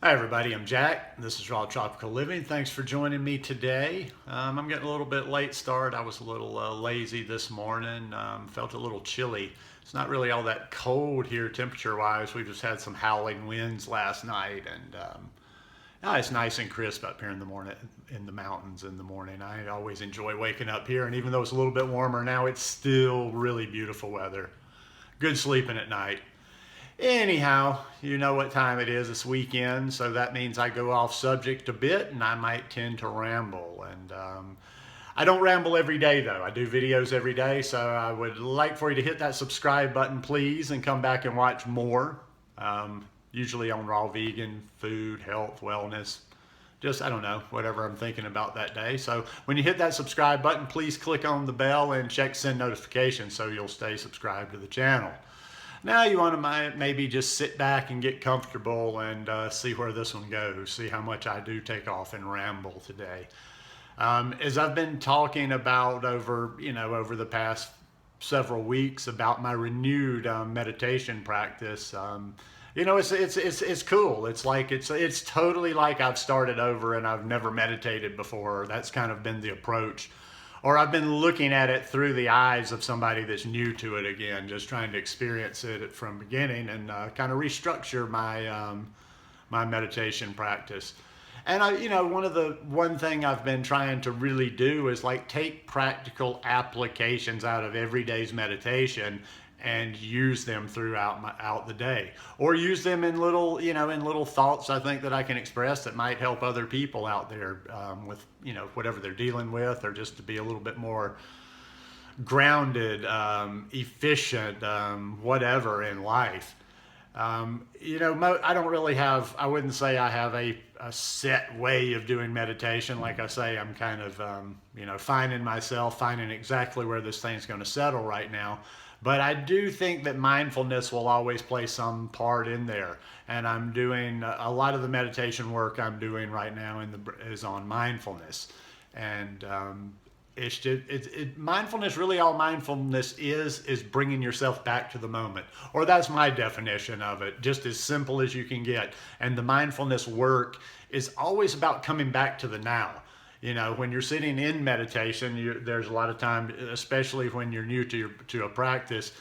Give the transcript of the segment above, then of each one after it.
Hi everybody, I'm Jack. This is Raw Tropical Living. Thanks for joining me today. I'm getting a little bit late start. I was a little lazy this morning. Felt a little chilly. It's not really all that cold here temperature-wise. We just had some howling winds last night, and it's nice and crisp up here in the morning, in the mountains in the morning. I always enjoy waking up here, and even though it's a little bit warmer now, it's still really beautiful weather. Good sleeping at night. Anyhow, you know what time it is. It's weekend, so that means I go off subject a bit and I might tend to ramble. And I don't ramble every day, though. I do videos every day, so I would like for you to hit that subscribe button, please, and come back and watch more. Usually on raw vegan, food, health, wellness. Just, I don't know, whatever I'm thinking about that day. So when you hit that subscribe button, please click on the bell and check send notifications so you'll stay subscribed to the channel. Now you want to maybe just sit back and get comfortable and see where this one goes, see how much I do take off and ramble today. As I've been talking about over the past several weeks about my renewed meditation practice, it's cool. It's totally like I've started over and I've never meditated before. That's kind of been the approach, or I've been looking at it through the eyes of somebody that's new to it again, just trying to experience it from beginning and kind of restructure my meditation practice. And one thing I've been trying to really do is like take practical applications out of everyday's meditation and use them out the day, or use them in little thoughts I think that I can express that might help other people out there with whatever they're dealing with, or just to be a little bit more grounded, efficient, whatever in life. I wouldn't say I have a set way of doing meditation. Like I say, I'm kind of, finding exactly where this thing's going to settle right now. But I do think that mindfulness will always play some part in there. And I'm doing a lot of the meditation work I'm doing right now is on mindfulness. And it's just mindfulness. Really, all mindfulness is bringing yourself back to the moment, or that's my definition of it. Just as simple as you can get. And the mindfulness work is always about coming back to the now. When you're sitting in meditation, there's a lot of time, especially when you're new to a practice,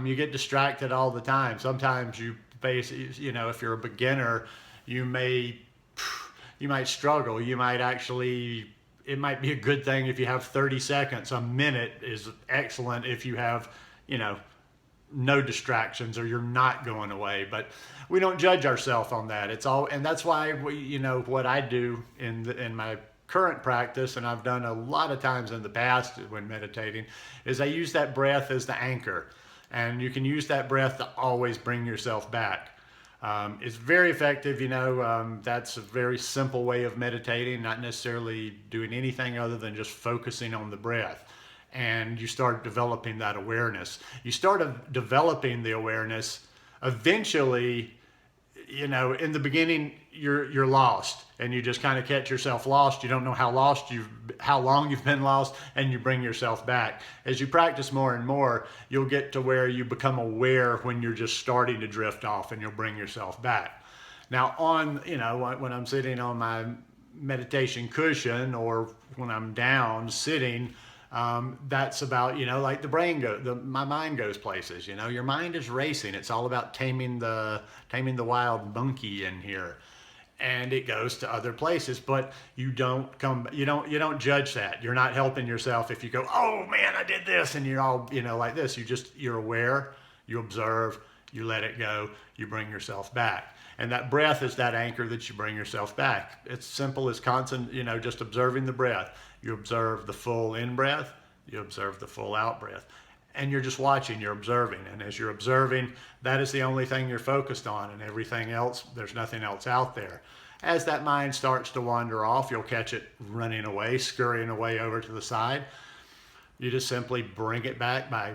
you get distracted all the time. Sometimes you face, if you're a beginner, you might struggle. It might be a good thing if you have 30 seconds. A minute is excellent if you have, no distractions, or you're not going away. But we don't judge ourselves on that. And that's why what I do in my current practice, and I've done a lot of times in the past when meditating, is I use that breath as the anchor. And you can use that breath to always bring yourself back. It's very effective. That's a very simple way of meditating, not necessarily doing anything other than just focusing on the breath. And you start developing that awareness. You start developing the awareness. Eventually, in the beginning, you're lost, and you just kind of catch yourself lost. You don't know how long you've been lost, and you bring yourself back. As you practice more and more, you'll get to where you become aware when you're just starting to drift off, and you'll bring yourself back. Now, when I'm sitting on my meditation cushion, or when I'm down sitting, that's about, like my mind goes places. Your mind is racing. It's all about taming the wild monkey in here, and it goes to other places. But you don't judge that. You're not helping yourself if you go, oh man, I did this, and you're all like this. You're aware, you observe, you let it go, you bring yourself back. And that breath is that anchor that you bring yourself back. It's simple as constant, just observing the breath. You observe the full in breath, you observe the full out breath. And you're just watching, you're observing. And as you're observing, that is the only thing you're focused on, and everything else, there's nothing else out there. As that mind starts to wander off, you'll catch it running away, scurrying away over to the side. You just simply bring it back by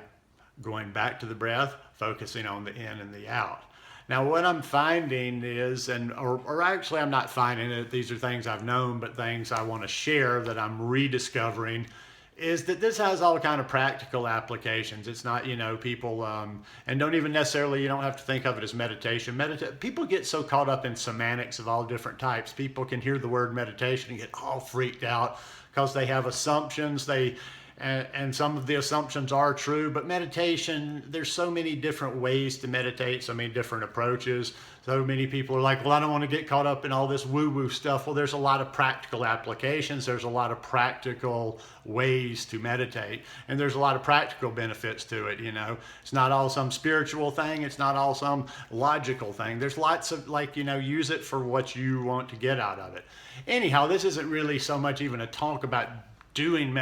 going back to the breath, focusing on the in and the out. Now, what I'm finding is, or actually I'm not finding it, these are things I've known, but things I want to share that I'm rediscovering, is that this has all kind of practical applications. It's not, people, and don't even necessarily, you don't have to think of it as meditation. People get so caught up in semantics of all different types. People can hear the word meditation and get all freaked out because they have assumptions. And some of the assumptions are true, but meditation, there's so many different ways to meditate, so many different approaches. So many people are like, well, I don't want to get caught up in all this woo-woo stuff. Well, there's a lot of practical applications. There's a lot of practical ways to meditate, and there's a lot of practical benefits to it. It's not all some spiritual thing. It's not all some logical thing. There's lots of, use it for what you want to get out of it. Anyhow, this isn't really so much even a talk about doing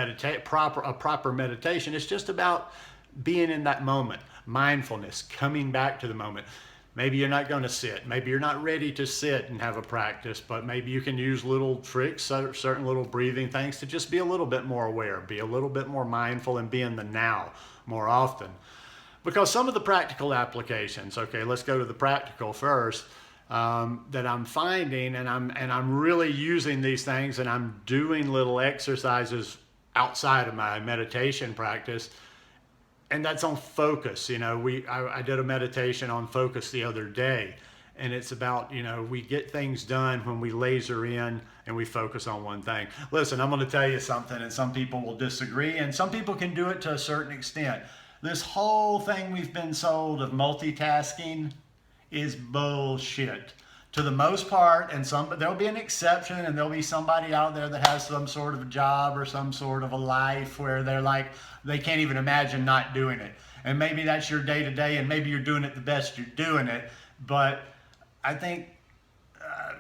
proper meditation. It's just about being in that moment, mindfulness, coming back to the moment. Maybe you're not going to sit. Maybe you're not ready to sit and have a practice, but maybe you can use little tricks, certain little breathing things to just be a little bit more aware, be a little bit more mindful, and be in the now more often. Because some of the practical applications, okay, let's go to the practical first, that I'm finding, and I'm really using these things, and I'm doing little exercises outside of my meditation practice, and that's on focus. I did a meditation on focus the other day, and it's about, we get things done when we laser in and we focus on one thing. Listen, I'm going to tell you something, and some people will disagree, and some people can do it to a certain extent. This whole thing we've been sold of multitasking is bullshit to the most part, and there'll be an exception, and there'll be somebody out there that has some sort of a job or some sort of a life where they're like, they can't even imagine not doing it. And maybe that's your day-to-day, and maybe you're doing it the best you're doing it, but I think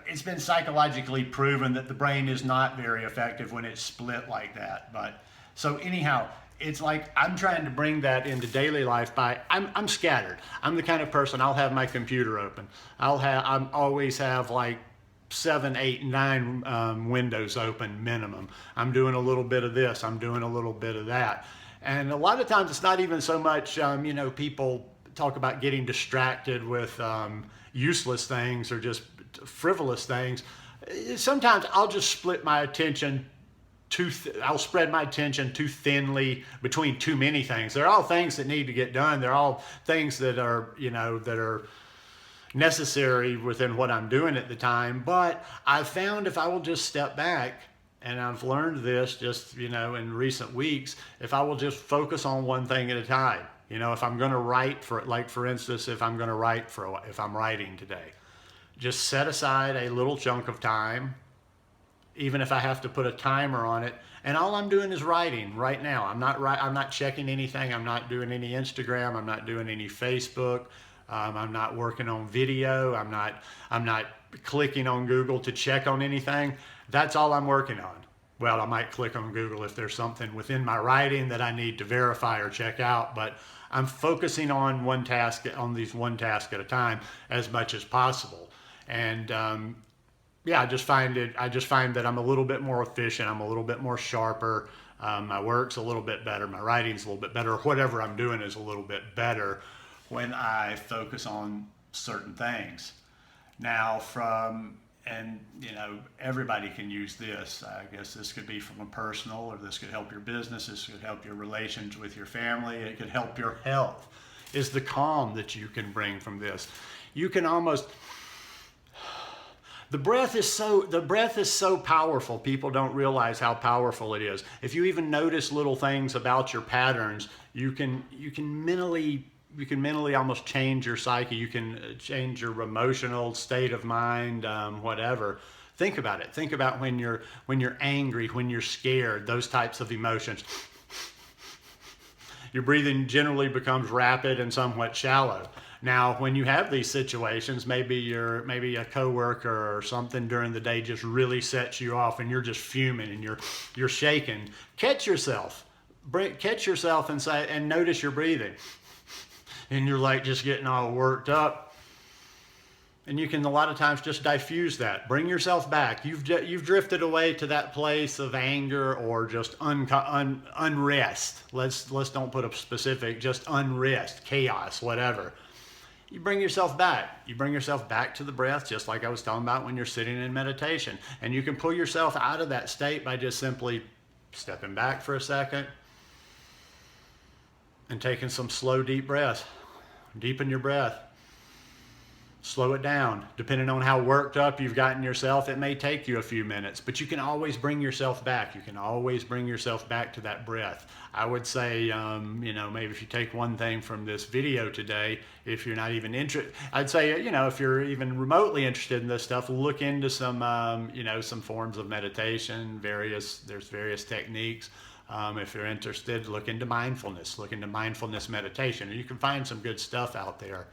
it's been psychologically proven that the brain is not very effective when it's split like that. But so anyhow, it's like I'm trying to bring that into daily life I'm scattered. I'm the kind of person, I'll have my computer open. I always have like 7, 8, 9 windows open minimum. I'm doing a little bit of this. I'm doing a little bit of that. And a lot of times it's not even so much, people talk about getting distracted with useless things or just frivolous things. Sometimes I'll just split my attention I'll spread my attention too thinly between too many things. They're all things that need to get done. They're all things that are, that are necessary within what I'm doing at the time. But I found if I will just step back, and I've learned this just, in recent weeks, if I will just focus on one thing at a time. If I'm going to write for instance, if I'm writing today, just set aside a little chunk of time, even if I have to put a timer on it, and all I'm doing is writing right now. I'm not checking anything. I'm not doing any Instagram. I'm not doing any Facebook. I'm not working on video. I'm not clicking on Google to check on anything. That's all I'm working on. Well, I might click on Google if there's something within my writing that I need to verify or check out, but I'm focusing on one task at a time as much as possible. And I just find that I'm a little bit more efficient. I'm a little bit more sharper. My work's a little bit better. My writing's a little bit better. Whatever I'm doing is a little bit better when I focus on certain things. Now, everybody can use this. I guess this could be from a personal, or this could help your business. This could help your relations with your family. It could help your health. Is the calm that you can bring from this. You can almost... The breath is so powerful. People don't realize how powerful it is. If you even notice little things about your patterns, you can mentally almost change your psyche. You can change your emotional state of mind, whatever. Think about it. Think about when you're angry, when you're scared, those types of emotions. Your breathing generally becomes rapid and somewhat shallow. Now, when you have these situations, maybe a coworker or something during the day just really sets you off, and you're just fuming and you're shaking. Catch yourself and notice your breathing. And you're like just getting all worked up. And you can a lot of times just diffuse that. Bring yourself back. You've drifted away to that place of anger or just unrest. Let's don't put a specific, just unrest, chaos, whatever. You bring yourself back. You bring yourself back to the breath, just like I was talking about when you're sitting in meditation. And you can pull yourself out of that state by just simply stepping back for a second and taking some slow, deep breaths. Deepen your breath. Slow it down. Depending on how worked up you've gotten yourself, it may take you a few minutes, but you can always bring yourself back. You can always bring yourself back to that breath. I would say, maybe if you take one thing from this video today, if you're not even interested, I'd say, if you're even remotely interested in this stuff, look into some, some forms of meditation, there's various techniques. If you're interested, look into mindfulness meditation. You can find some good stuff out there.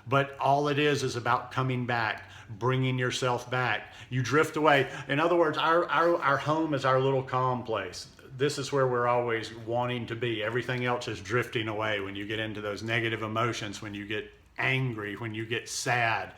But all it is about coming back, bringing yourself back. You drift away. In other words, our home is our little calm place. This is where we're always wanting to be. Everything else is drifting away. When you get into those negative emotions, when you get angry, when you get sad,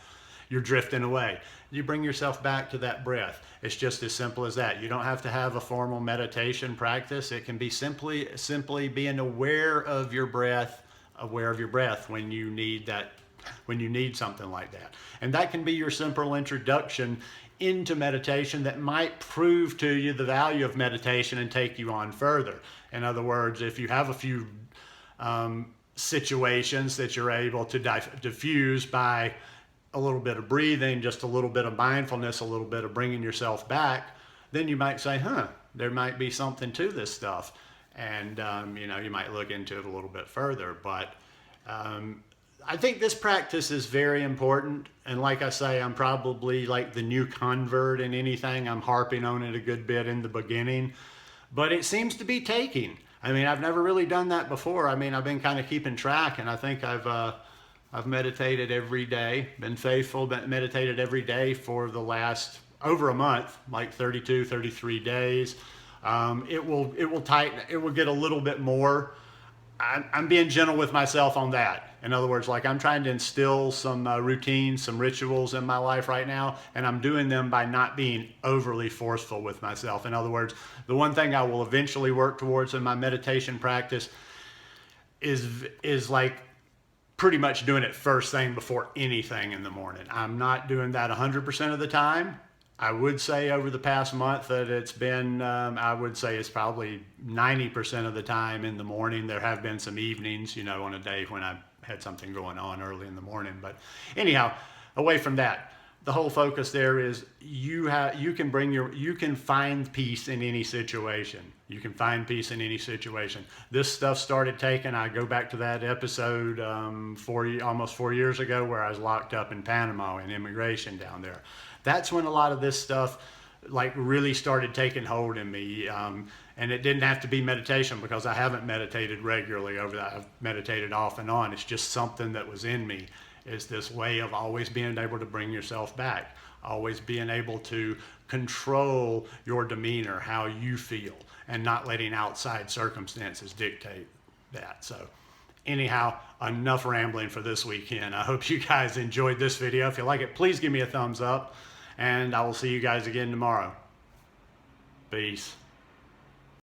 you're drifting away. You bring yourself back to that breath. It's just as simple as that. You don't have to have a formal meditation practice. It can be simply being aware of your breath when you need something like that. And that can be your simple introduction into meditation that might prove to you the value of meditation and take you on further. In other words, if you have a few situations that you're able to diffuse by a little bit of breathing, just a little bit of mindfulness, a little bit of bringing yourself back, then you might say, there might be something to this stuff. And, you might look into it a little bit further. But I think this practice is very important. And like I say, I'm probably like the new convert in anything. I'm harping on it a good bit in the beginning. But it seems to be taking. I mean, I've never really done that before. I mean, I've been kind of keeping track, and I think I've meditated every day, been faithful, meditated every day for the last over a month, like 32, 33 days. It will tighten, it will get a little bit more. I'm being gentle with myself on that. In other words, like I'm trying to instill some routines, some rituals in my life right now, and I'm doing them by not being overly forceful with myself. In other words, the one thing I will eventually work towards in my meditation practice is like pretty much doing it first thing before anything in the morning. I'm not doing that 100% of the time. I would say over the past month that it's been, I would say it's probably 90% of the time in the morning. There have been some evenings, on a day when I had something going on early in the morning. But anyhow, away from that, the whole focus there is you can find peace in any situation. You can find peace in any situation. This stuff started taking, I go back to that episode almost 4 years ago where I was locked up in Panama in immigration down there. That's when a lot of this stuff like really started taking hold in me. And it didn't have to be meditation because I haven't meditated regularly over that. I've meditated off and on. It's just something that was in me. Is this way of always being able to bring yourself back, always being able to control your demeanor, how you feel, and not letting outside circumstances dictate that. So anyhow, enough rambling for this weekend. I hope you guys enjoyed this video. If you like it, please give me a thumbs up, and I will see you guys again tomorrow. Peace.